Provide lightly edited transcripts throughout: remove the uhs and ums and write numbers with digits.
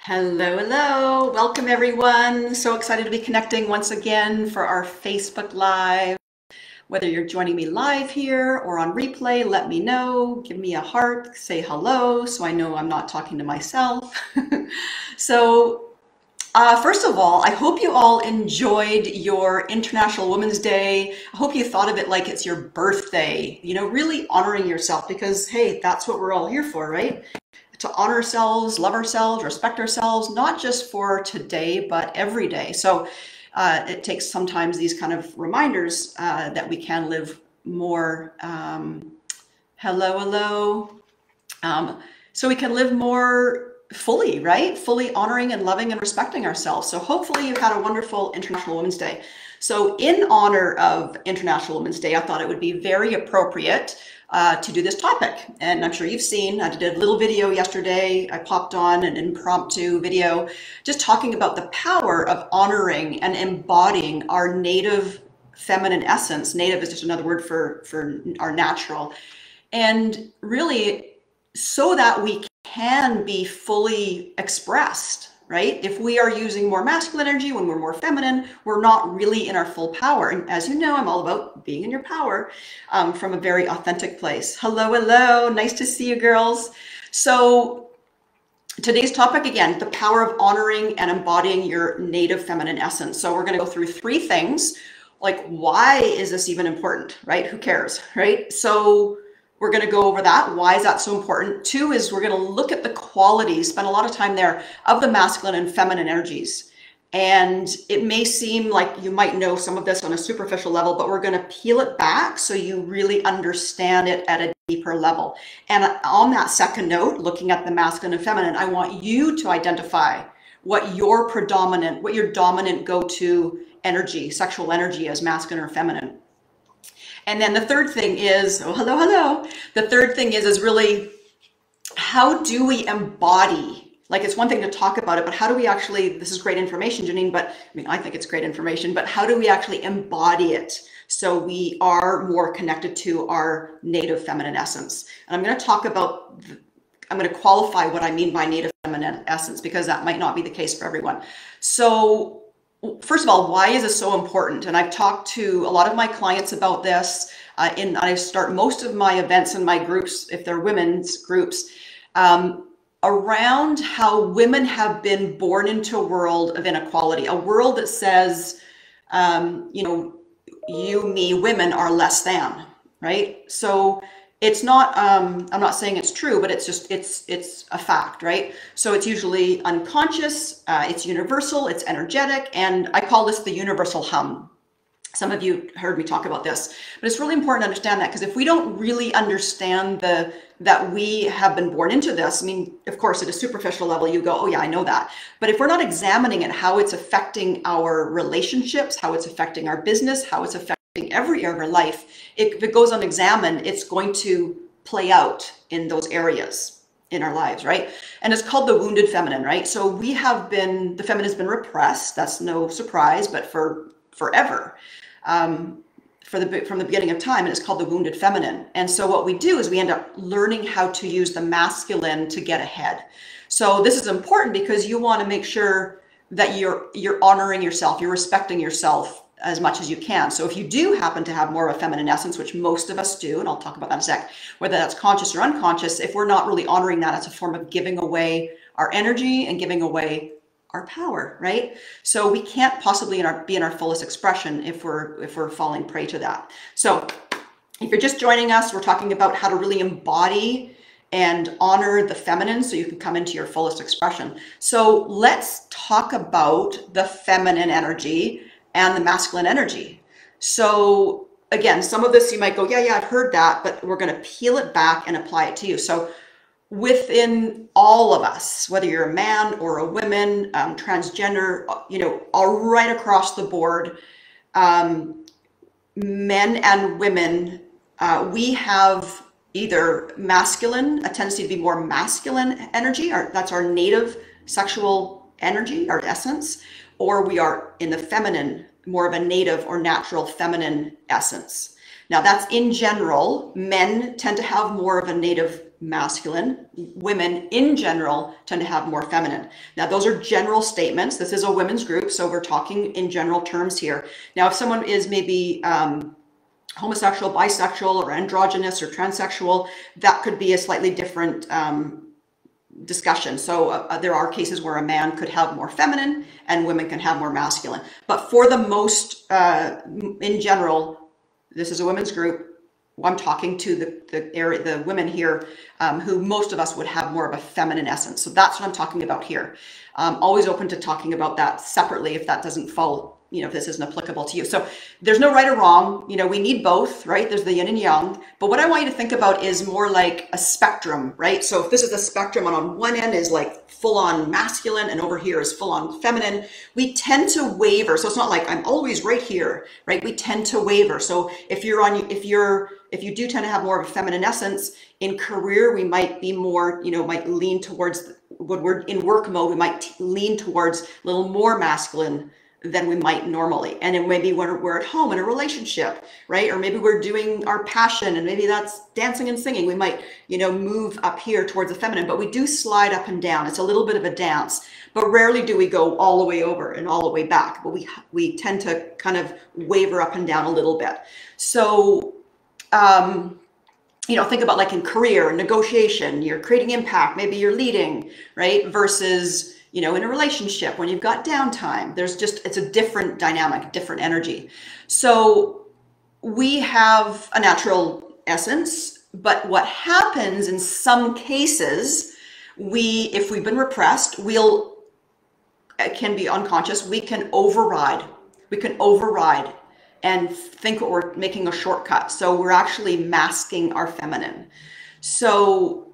Hello, hello. Welcome everyone. So excited to be connecting once again for our Facebook Live. Whether you're joining me live here or on replay, let me know. Give me a heart, say hello so I know I'm not talking to myself. First of all, I hope you all enjoyed your International Women's Day. I hope you thought of it like it's your birthday, really honoring yourself because, hey, that's what we're all here for, right? To honor ourselves, love ourselves, respect ourselves, not just for today, but every day. So it takes sometimes these kind of reminders that we can live more, so we can live more fully, right? Fully honoring and loving and respecting ourselves. So hopefully you had a wonderful International Women's Day. So in honor of International Women's Day, I thought it would be very appropriate to do this topic. And I'm sure you've seen, I did a little video yesterday. I popped on an impromptu video just talking about the power of honoring and embodying our native feminine essence. Native is just another word for our natural. And really, so that we can be fully expressed, right? If we are using more masculine energy when we're more feminine, we're not really in our full power. And as you know, I'm all about being in your power from a very authentic place. Hello, hello. Nice to see you, girls. So today's topic, again, the power of honoring and embodying your native feminine essence. So we're going to go through three things, like why is this even important, right? Who cares, right? So we're going to go over that. Why is that so important? Two is we're going to look at the qualities, spend a lot of time there, of the masculine and feminine energies. And it may seem like you might know some of this on a superficial level, but we're going to peel it back so you really understand it at a deeper level. And on that second note, looking at the masculine and feminine, I want you to identify what your dominant go-to energy, sexual energy is, masculine or feminine. And then the third thing is, oh, hello, hello. The third thing is really, how do we embody? Like, it's one thing to talk about it, but how do we actually, this is great information, Janine, but I mean, I think it's great information, but how do we actually embody it so we are more connected to our native feminine essence? And I'm going to talk about, I'm going to qualify what I mean by native feminine essence, because that might not be the case for everyone. So first of all, why is this so important? And I've talked to a lot of my clients about this. I start most of my events and my groups, if they're women's groups, around how women have been born into a world of inequality, a world that says, you, me, women are less than, right? So it's not, I'm not saying it's true, but it's just, it's a fact, right? So it's usually unconscious, it's universal, it's energetic, and I call this the universal hum. Some of you heard me talk about this, but it's really important to understand that, because if we don't really understand that we have been born into this, I mean, of course, at a superficial level, you go, oh yeah, I know that. But if we're not examining it, how it's affecting our relationships, how it's affecting our business, how it's affecting every area of our life, if it goes unexamined, it's going to play out in those areas in our lives, right? And it's called the wounded feminine, right? So we have been, the feminine has been repressed. That's no surprise, but for forever, from the beginning of time, and it's called the wounded feminine. And so what we do is we end up learning how to use the masculine to get ahead. So this is important because you want to make sure that you're honoring yourself, you're respecting yourself as much as you can. So if you do happen to have more of a feminine essence, which most of us do, and I'll talk about that in a sec, whether that's conscious or unconscious, if we're not really honoring that, it's a form of giving away our energy and giving away our power, right? So we can't possibly be in our fullest expression if we're falling prey to that. So if you're just joining us, we're talking about how to really embody and honor the feminine so you can come into your fullest expression. So let's talk about the feminine energy and the masculine energy. So again, some of this you might go, yeah, I've heard that, but we're going to peel it back and apply it to you. So within all of us, whether you're a man or a woman, transgender, all right across the board, men and women, we have either masculine, a tendency to be more masculine energy, that's our native sexual energy, our essence, or we are in the feminine, more of a native or natural feminine essence. Now that's in general. Men tend to have more of a native masculine. Women in general tend to have more feminine. Now those are general statements. This is a women's group, so we're talking in general terms here. Now if someone is maybe homosexual, bisexual, or androgynous, or transsexual, that could be a slightly different discussion. So there are cases where a man could have more feminine and women can have more masculine. But for the most, in general, this is a women's group. I'm talking to the women here who most of us would have more of a feminine essence. So that's what I'm talking about here. Always open to talking about that separately if that doesn't fall, if this isn't applicable to you. So there's no right or wrong. We need both, right? There's the yin and yang. But what I want you to think about is more like a spectrum, right? So if this is a spectrum and on one end is like full on masculine and over here is full on feminine, we tend to waver. So it's not like I'm always right here, right? We tend to waver. So if you do tend to have more of a feminine essence in career, we might be more, might lean towards, when we're in work mode, we might lean towards a little more masculine than we might normally. And then maybe when we're at home in a relationship, right? Or maybe we're doing our passion and maybe that's dancing and singing. We might, move up here towards the feminine, but we do slide up and down. It's a little bit of a dance, but rarely do we go all the way over and all the way back. But we tend to kind of waver up and down a little bit. So, think about like in career, negotiation, you're creating impact, maybe you're leading, right? Versus, in a relationship when you've got downtime, it's a different dynamic, different energy. So we have a natural essence, but what happens in some cases, if we've been repressed, it can be unconscious, we can override and think we're making a shortcut. So we're actually masking our feminine. So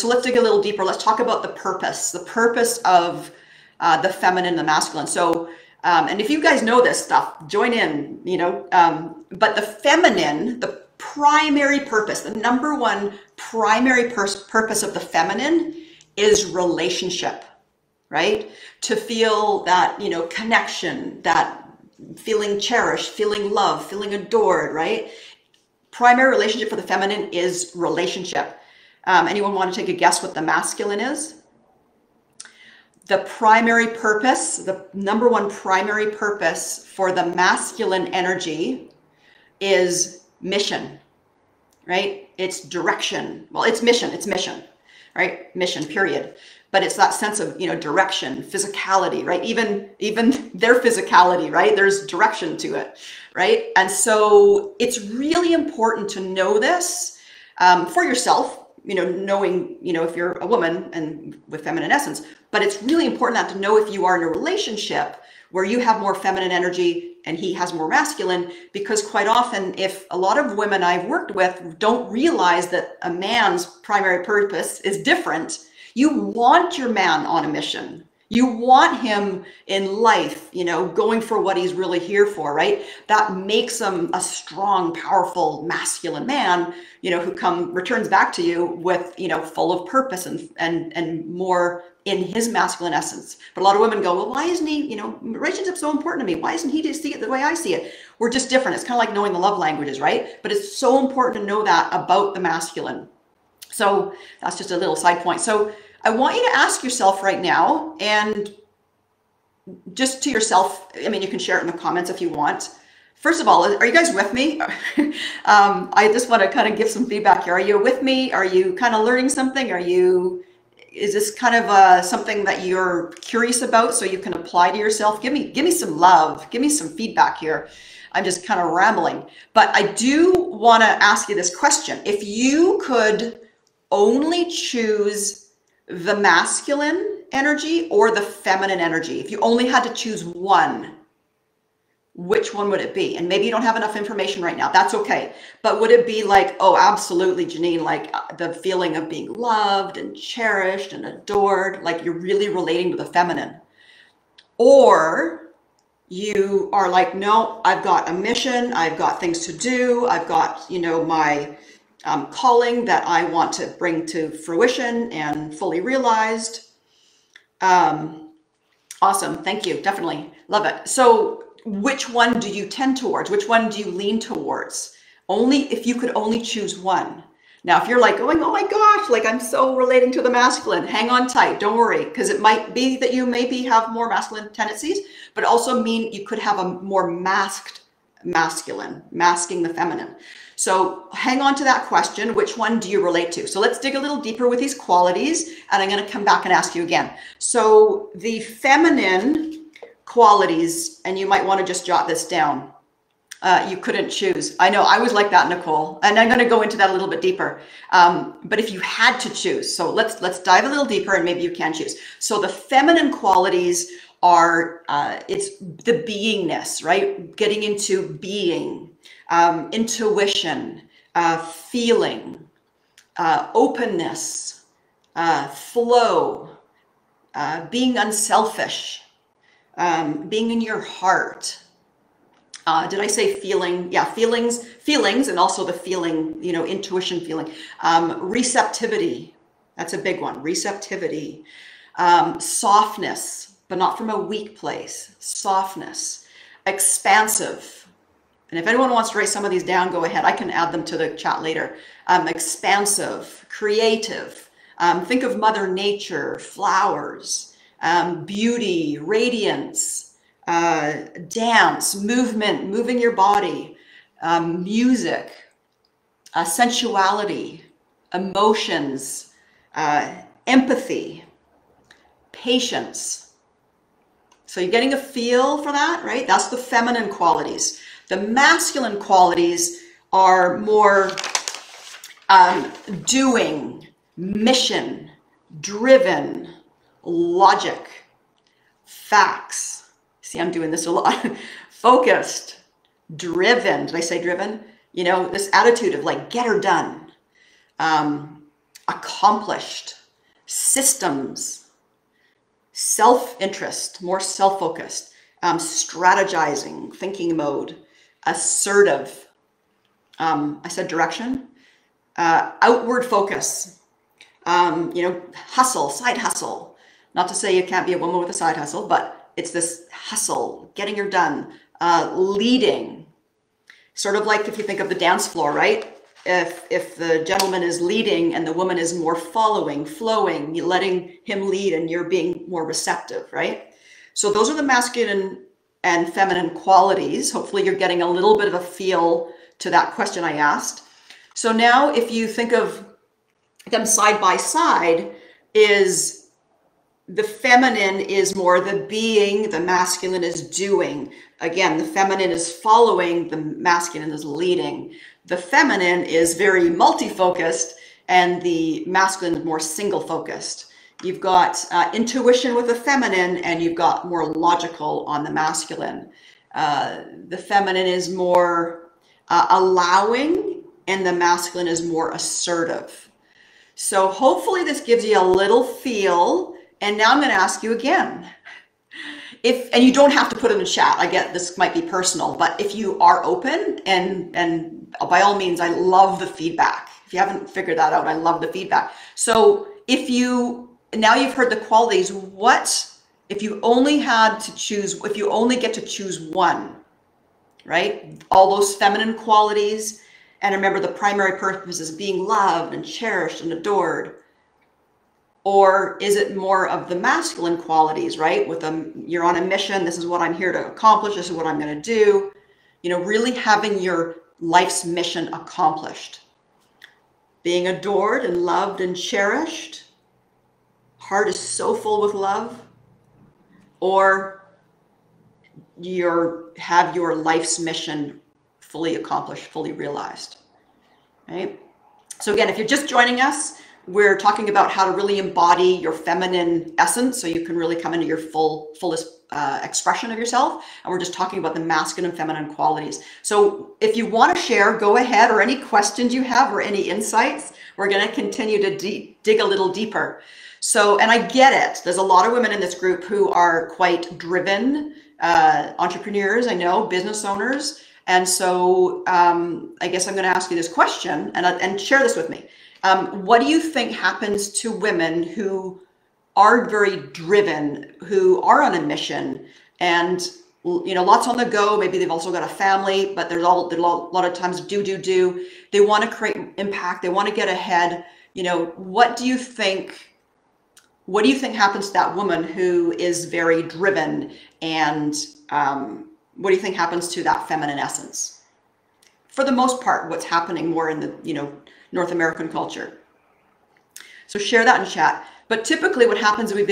let's dig a little deeper. Let's talk about the purpose of the feminine and the masculine. So, and if you guys know this stuff, join in, but the feminine, the primary purpose, the number one primary purpose of the feminine is relationship, right? To feel that, connection, that feeling cherished, feeling loved, feeling adored, right? Primary relationship for the feminine is relationship. Anyone want to take a guess what the masculine is? The primary purpose, the number one primary purpose for the masculine energy is mission, right? It's direction. Well, it's mission, right? Mission, period. But it's that sense of, direction, physicality, right? Even their physicality, right? There's direction to it, right? And so it's really important to know this for yourself, knowing, if you're a woman and with feminine essence, but it's really important to know if you are in a relationship where you have more feminine energy and he has more masculine, because quite often, if a lot of women I've worked with don't realize that a man's primary purpose is different, you want your man on a mission. You want him in life, going for what he's really here for, right? That makes him a strong, powerful, masculine man, who returns back to you with, full of purpose and more in his masculine essence. But a lot of women go, well, why isn't he, relationship's so important to me. Why isn't he to see it the way I see it? We're just different. It's kind of like knowing the love languages, right? But it's so important to know that about the masculine. So that's just a little side point. So I want you to ask yourself right now, and just to yourself, you can share it in the comments if you want. First of all, are you guys with me? I just want to kind of give some feedback here. Are you with me? Are you kind of learning something? Is this kind of something that you're curious about so you can apply to yourself? Give me some love. Give me some feedback here. I'm just kind of rambling. But I do want to ask you this question. If you could only choose the masculine energy or the feminine energy, if you only had to choose one, which one would it be? And maybe you don't have enough information right now. That's okay. But would it be like, oh, absolutely, Janine, like the feeling of being loved and cherished and adored, like you're really relating to the feminine? Or you are like, no, I've got a mission. I've got things to do. I've got, my calling that I want to bring to fruition and fully realized. Awesome. Thank you. Definitely love it. So which one do you tend towards? Which one do you lean towards? Only if you could only choose one. Now, if you're like going, oh my gosh, like I'm so relating to the masculine, hang on tight, don't worry, because it might be that you maybe have more masculine tendencies, but also mean you could have a more masked masculine, masking the feminine. So hang on to that question, which one do you relate to? So let's dig a little deeper with these qualities, and I'm going to come back and ask you again. So the feminine qualities, and you might want to just jot this down. You couldn't choose. I know I was like that, Nicole, and I'm going to go into that a little bit deeper. But if you had to choose, so let's dive a little deeper, and maybe you can choose. So the feminine qualities are it's the beingness, right? Getting into being, intuition, feeling, openness, flow, being unselfish, being in your heart. Did I say feeling? Yeah, feelings, and also the feeling, intuition feeling. Receptivity, that's a big one. Receptivity. Softness, but not from a weak place. Softness. Expansive. And if anyone wants to write some of these down, go ahead. I can add them to the chat later. Expansive. Creative. Think of Mother Nature, flowers, beauty, radiance. Dance, movement, moving your body, music, sensuality, emotions, empathy, patience. So you're getting a feel for that, right? That's the feminine qualities. The masculine qualities are more doing, mission, driven, logic, facts. See, I'm doing this a lot. Focused, driven. Did I say driven? This attitude of like, get her done. Accomplished, systems, self-interest, more self-focused, strategizing, thinking mode, assertive. I said direction, outward focus, hustle, side hustle. Not to say you can't be a woman with a side hustle, but it's this hustle, getting her done, leading. Sort of like if you think of the dance floor, right? If the gentleman is leading and the woman is more following, flowing, you're letting him lead and you're being more receptive, right? So those are the masculine and feminine qualities. Hopefully you're getting a little bit of a feel to that question I asked. So now if you think of them side by side, is the feminine is more the being, the masculine is doing. Again, the feminine is following, the masculine is leading. The feminine is very multi-focused and the masculine is more single-focused. You've got intuition with the feminine and you've got more logical on the masculine. The feminine is more allowing and the masculine is more assertive. So hopefully this gives you a little feel. And now I'm going to ask you again. And you don't have to put it in the chat. I get this might be personal, but if you are open and by all means, I love the feedback. If you haven't figured that out, I love the feedback. So now you've heard the qualities, if you only get to choose one, right? All those feminine qualities. And remember, the primary purpose is being loved and cherished and adored. Or is it more of the masculine qualities, right? You're on a mission. This is what I'm here to accomplish. This is what I'm going to do. Really having your life's mission accomplished. Being adored and loved and cherished. Heart is so full with love. Or have your life's mission fully accomplished, fully realized, right? So again, if you're just joining us, we're talking about how to really embody your feminine essence so you can really come into your fullest expression of yourself. And we're just talking about the masculine and feminine qualities. So if you want to share, go ahead, or any questions you have or any insights, we're going to continue to dig a little deeper. So, and I get it. There's a lot of women in this group who are quite driven, entrepreneurs, I know, business owners. And so I guess I'm going to ask you this question and share this with me. What do you think happens to women who are very driven, who are on a mission, and lots on the go. Maybe they've also got a family, but there's a lot of times do. They want to create impact. They want to get ahead. What do you think happens to that woman who is very driven? And what do you think happens to that feminine essence? For the most part, what's happening more in the, North American culture. So share that in chat. But typically what happens is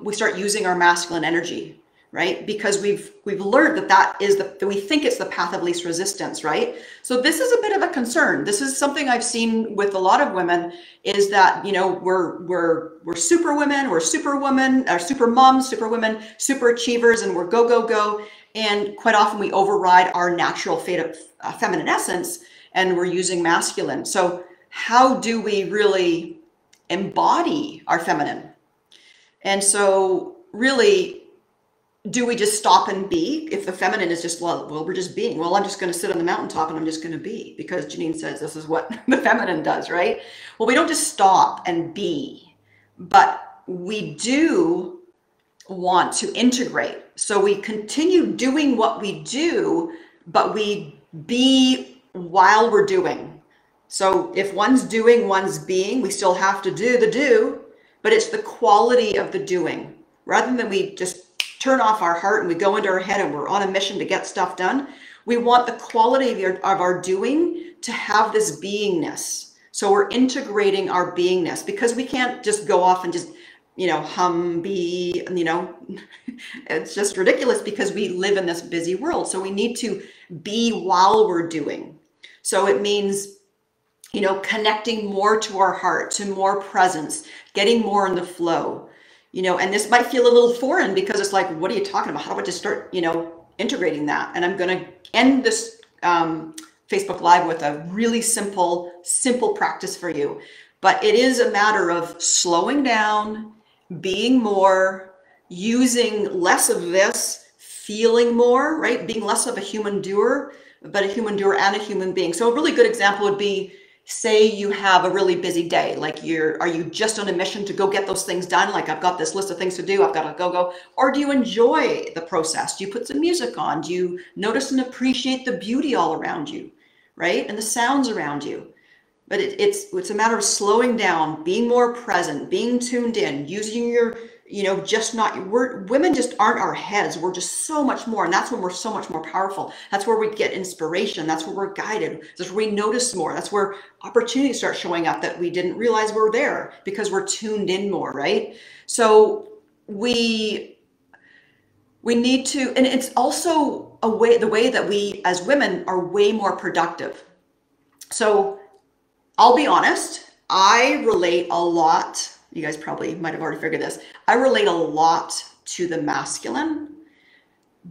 we start using our masculine energy, right? Because we've learned that we think it's the path of least resistance, right? So this is a bit of a concern. This is something I've seen with a lot of women, is that, we're super women, we're superwoman, or super moms, super women, super achievers, and we're go. And quite often we override our natural fate of feminine essence, and we're using masculine. So how do we really embody our feminine? And so really, do we just stop and be? If the feminine is just, well, we're just being, well, I'm just going to sit on the mountaintop and I'm just going to be, because Janine says this is what the feminine does, right? Well, we don't just stop and be, but we do want to integrate. So we continue doing what we do, but we be while we're doing. So if one's doing, one's being, we still have to do the do, but it's the quality of the doing. Rather than we just turn off our heart and we go into our head and we're on a mission to get stuff done, we want the quality of our doing to have this beingness. So we're integrating our beingness, because we can't just go off and just, it's just ridiculous, because we live in this busy world. So we need to be while we're doing. So it means, connecting more to our heart, to more presence, getting more in the flow, and this might feel a little foreign, because it's like, what are you talking about? How do I just start, integrating that? And I'm going to end this Facebook Live with a really simple practice for you. But it is a matter of slowing down, being more, using less of this, feeling more, right? Being less of a human doer, but a human doer and a human being. So a really good example would be, say you have a really busy day, like are you just on a mission to go get those things done? Like, I've got this list of things to do, I've got to go. Or do you enjoy the process? Do you put some music on? Do you notice and appreciate the beauty all around you, right? And the sounds around you. But it's a matter of slowing down, being more present, being tuned in, using your, women just aren't our heads. We're just so much more. And that's when we're so much more powerful. That's where we get inspiration. That's where we're guided. That's where we notice more. That's where opportunities start showing up that we didn't realize were there, because we're tuned in more, right? So we need to, and it's also the way that we as women are way more productive. So I'll be honest, I relate a lot. You guys probably might have already figured this. I relate a lot to the masculine,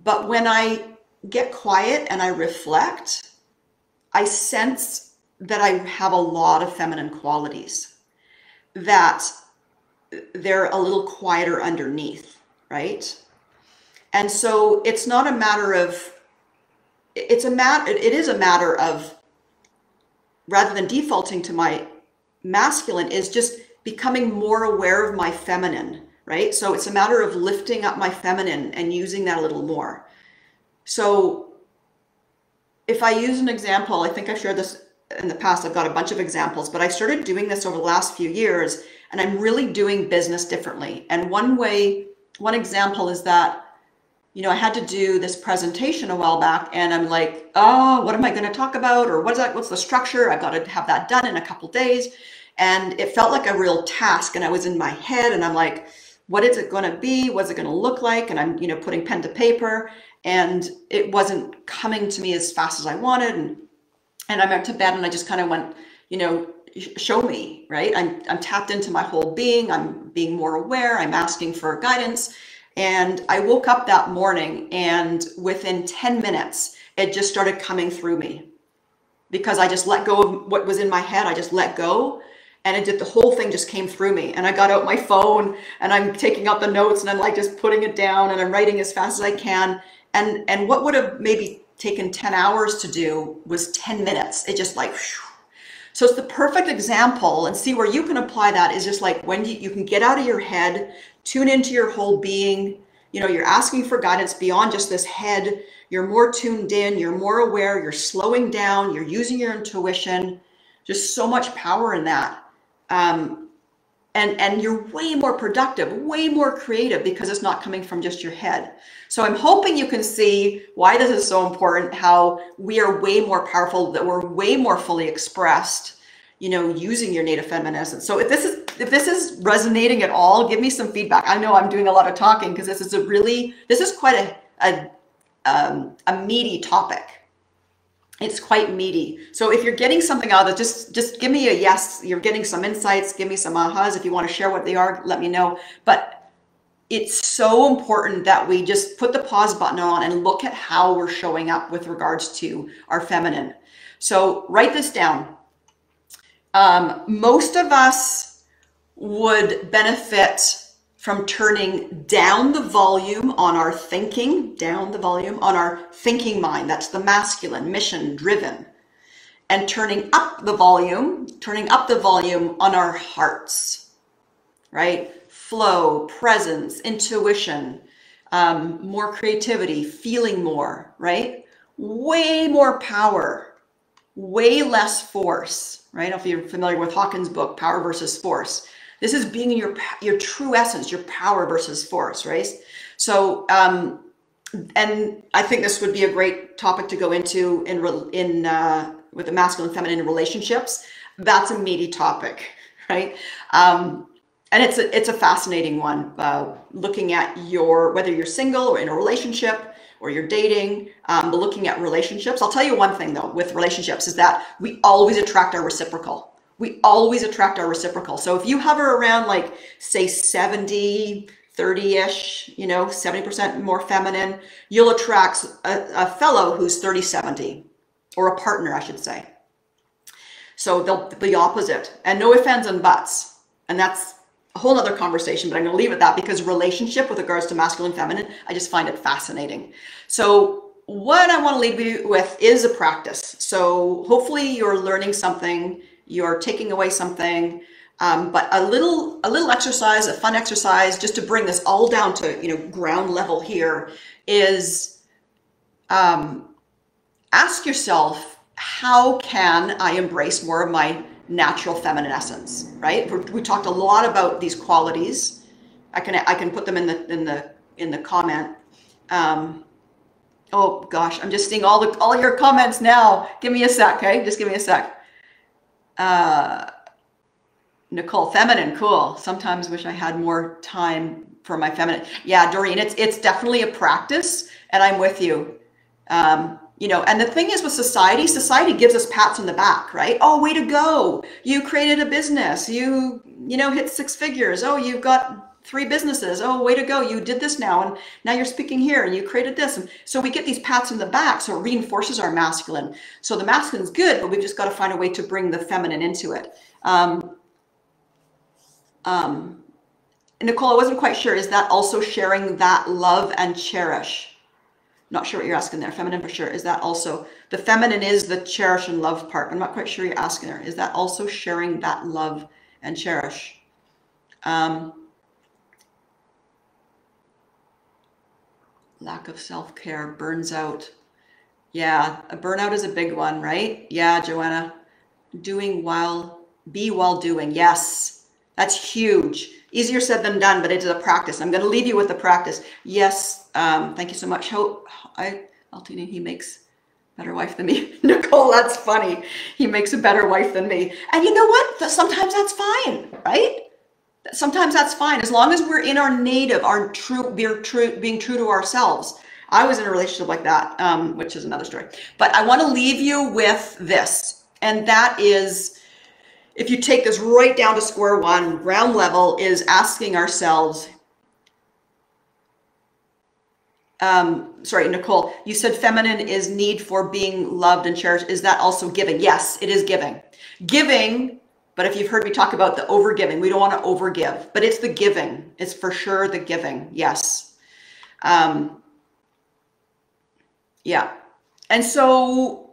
but when I get quiet and I reflect, I sense that I have a lot of feminine qualities, that they're a little quieter underneath, right? And so it's not a matter of, it is a matter of, rather than defaulting to my masculine, is just becoming more aware of my feminine, right? So it's a matter of lifting up my feminine and using that a little more. So if I use an example, I think I've shared this in the past, I've got a bunch of examples, but I started doing this over the last few years, and I'm really doing business differently. And one example is that, I had to do this presentation a while back, and I'm like, oh, what am I going to talk about? Or what's the structure? I've got to have that done in a couple days. And it felt like a real task. And I was in my head, and I'm like, what is it going to be? What's it going to look like? And I'm, putting pen to paper, and it wasn't coming to me as fast as I wanted. And I went to bed, and I just kind of went, show me, right? I'm tapped into my whole being. I'm being more aware. I'm asking for guidance. And I woke up that morning, and within 10 minutes, it just started coming through me, because I just let go of what was in my head. I just let go, and the whole thing just came through me. And I got out my phone, and I'm taking out the notes, and I'm like just putting it down, and I'm writing as fast as I can. And what would have maybe taken 10 hours to do was 10 minutes. It just like, whew. So it's the perfect example, and see where you can apply that is just like when you can get out of your head, tune into your whole being, You know, you're asking for guidance beyond just this head. You're more tuned in, you're more aware, you're slowing down, you're using your intuition. Just so much power in that. And you're way more productive, way more creative, because it's not coming from just your head. So I'm hoping you can see why this is so important, how we are way more powerful, that we're way more fully expressed, you know, using your native feminine essence. So if this is resonating at all, give me some feedback. I know I'm doing a lot of talking because this is quite a meaty topic. It's quite meaty. So if you're getting something out of it, just give me a yes. You're getting some insights. Give me some ahas. If you want to share what they are, let me know. But it's so important that we just put the pause button on and look at how we're showing up with regards to our feminine. So write this down. Most of us would benefit from turning down the volume on our thinking, on our thinking mind. That's the masculine, mission driven. And turning up the volume on our hearts, right? Flow, presence, intuition, more creativity, feeling more, right? Way more power, way less force, right? If you're familiar with Hawkins' book, Power versus Force. This is being in your true essence, your power versus force, right? So, and I think this would be a great topic to go into with the masculine and feminine relationships. That's a meaty topic, right? And it's a fascinating one. Looking at whether you're single or in a relationship or you're dating, but looking at relationships. I'll tell you one thing though, with relationships is that we always attract our reciprocal. We always attract our reciprocal. So if you hover around like say 70, 30-ish, you know, 70% more feminine, you'll attract a fellow who's 30-70, or a partner, I should say. So they'll be opposite, and no ifs, ands, and buts. And that's a whole other conversation, but I'm going to leave it at that, because relationship with regards to masculine and feminine, I just find it fascinating. So what I want to leave you with is a practice. So hopefully you're learning something, you're taking away something, but a little exercise, a fun exercise, just to bring this all down to, you know, ground level here, is ask yourself, how can I embrace more of my natural feminine essence, right? We talked a lot about these qualities. I can put them in the comment. Oh gosh, I'm just seeing all your comments now. Give me a sec, okay? Just give me a sec. Nicole, feminine, cool. Sometimes wish I had more time for my feminine. Yeah, Doreen, it's definitely a practice, and I'm with you. You know, and the thing is with society gives us pats on the back, right? Oh, way to go. You created a business. You know, hit 6 figures. Oh, you've got 3 businesses. Oh, way to go. You did this now. And now you're speaking here and you created this. And so we get these pats on the back. So it reinforces our masculine. So the masculine's good, but we've just got to find a way to bring the feminine into it. Nicole, I wasn't quite sure. Is that also sharing that love and cherish? Not sure what you're asking there. Feminine for sure. Is that also, the feminine is the cherish and love part. I'm not quite sure you're asking there. Is that also sharing that love and cherish? Lack of self-care, burns out. Yeah, a burnout is a big one, right? Yeah, Joanna. Be while doing. Yes, that's huge. Easier said than done, but it's a practice. I'm going to leave you with the practice. Yes, thank you so much. Altini, he makes a better wife than me. Nicole, that's funny. He makes a better wife than me. And you know what? Sometimes that's fine, right? Sometimes that's fine, as long as we're in our native, being true to ourselves. I was in a relationship like that, which is another story. But I want to leave you with this, and that is, if you take this right down to square one, ground level, is asking ourselves, sorry, Nicole, you said feminine is need for being loved and cherished. Is that also giving? Yes, it is giving. Giving, but if you've heard me talk about the overgiving, we don't want to overgive, but it's the giving. It's for sure the giving. Yes. Yeah. And so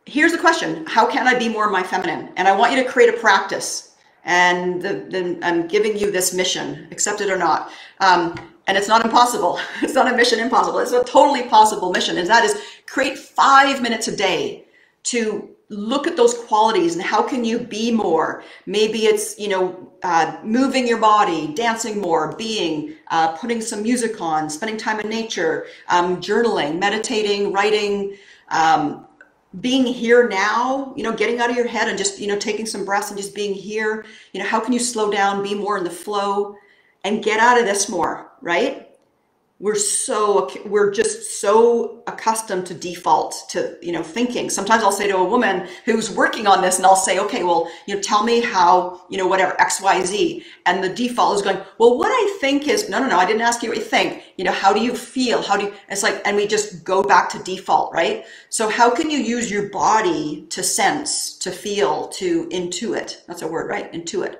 here's the question. How can I be more my feminine? And I want you to create a practice. And then I'm giving you this mission, accept it or not. And and it's not impossible. It's not a mission impossible. It's a totally possible mission. And that is create 5 minutes a day to look at those qualities and how can you be more. Maybe it's, moving your body, dancing more, being, putting some music on, spending time in nature, journaling, meditating, writing, being here now, getting out of your head and just, taking some breaths and just being here. How can you slow down, be more in the flow and get out of this more, right? We're just so accustomed to default to, thinking. Sometimes I'll say to a woman who's working on this and I'll say, okay, well, tell me how, whatever, X, Y, Z. And the default is going, well, what I think is, no, I didn't ask you what you think. How do you feel? It's like, and we just go back to default, right? So how can you use your body to sense, to feel, to intuit? That's a word, right? Intuit.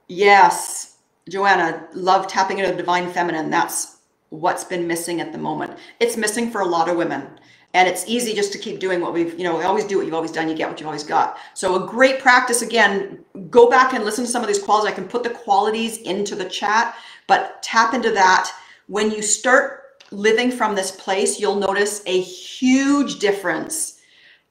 Yes. Joanna, love tapping into the divine feminine. That's what's been missing at the moment. It's missing for a lot of women. And it's easy just to keep doing what we always do what you've always done. You get what you've always got. So a great practice, again, go back and listen to some of these qualities. I can put the qualities into the chat, but tap into that. When you start living from this place, you'll notice a huge difference,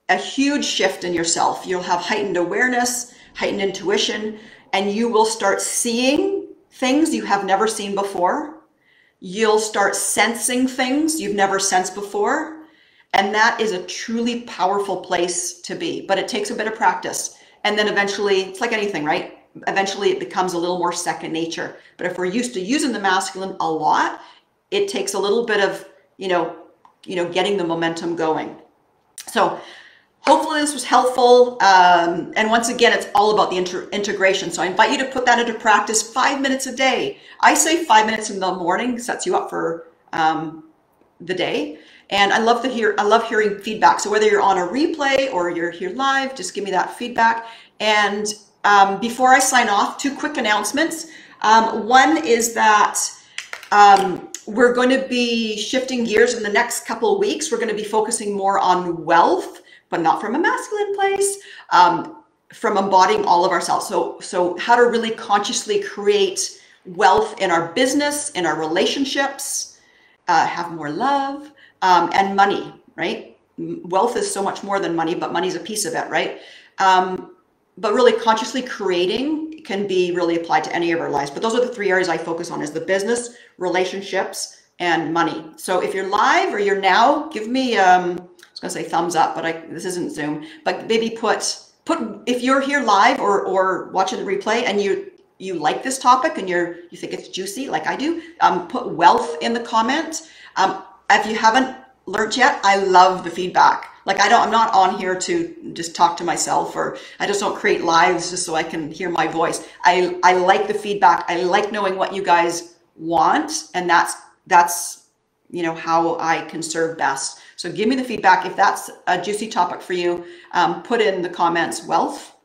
a huge shift in yourself. You'll have heightened awareness, heightened intuition, and you will start seeing things you have never seen before. You'll start sensing things you've never sensed before. And that is a truly powerful place to be, but it takes a bit of practice. And then eventually, it's like anything, right? Eventually it becomes a little more second nature. But if we're used to using the masculine a lot, it takes a little bit of, getting the momentum going. So hopefully this was helpful. And once again, it's all about the integration. So I invite you to put that into practice 5 minutes a day. I say 5 minutes in the morning sets you up for the day. And I love hearing feedback. So whether you're on a replay or you're here live, just give me that feedback. And before I sign off, 2 quick announcements. One is that we're going to be shifting gears in the next couple of weeks. We're going to be focusing more on wealth, but not from a masculine place, from embodying all of ourselves. So how to really consciously create wealth in our business, in our relationships, have more love, and money, right? Wealth is so much more than money, but money's a piece of it, right? But really consciously creating can be really applied to any of our lives. But those are the 3 areas I focus on, is the business, relationships, and money. So if you're live or you're now, give me, I was gonna say thumbs up, but this isn't Zoom, but maybe put if you're here live or watching the replay and you like this topic and you think it's juicy like I do, put wealth in the comment. If you haven't learned yet, I love the feedback. Like I'm not on here to just talk to myself, or I just don't create lives just so I can hear my voice. I like the feedback. I like knowing what you guys want, and that's how I can serve best. So give me the feedback. If that's a juicy topic for you, put in the comments wealth.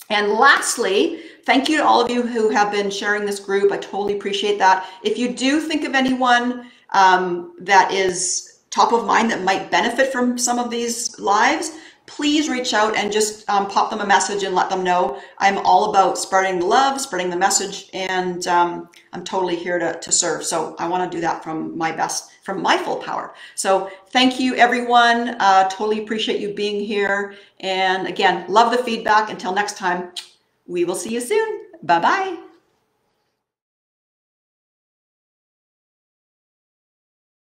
And lastly, thank you to all of you who have been sharing this group. I totally appreciate that. If you do think of anyone that is top of mind that might benefit from some of these lives, please reach out and just pop them a message and let them know. I'm all about spreading the love, spreading the message, and I'm totally here to serve. So I want to do that from my full power. So thank you, everyone. Totally appreciate you being here. And again, love the feedback. Until next time, we will see you soon. Bye-bye.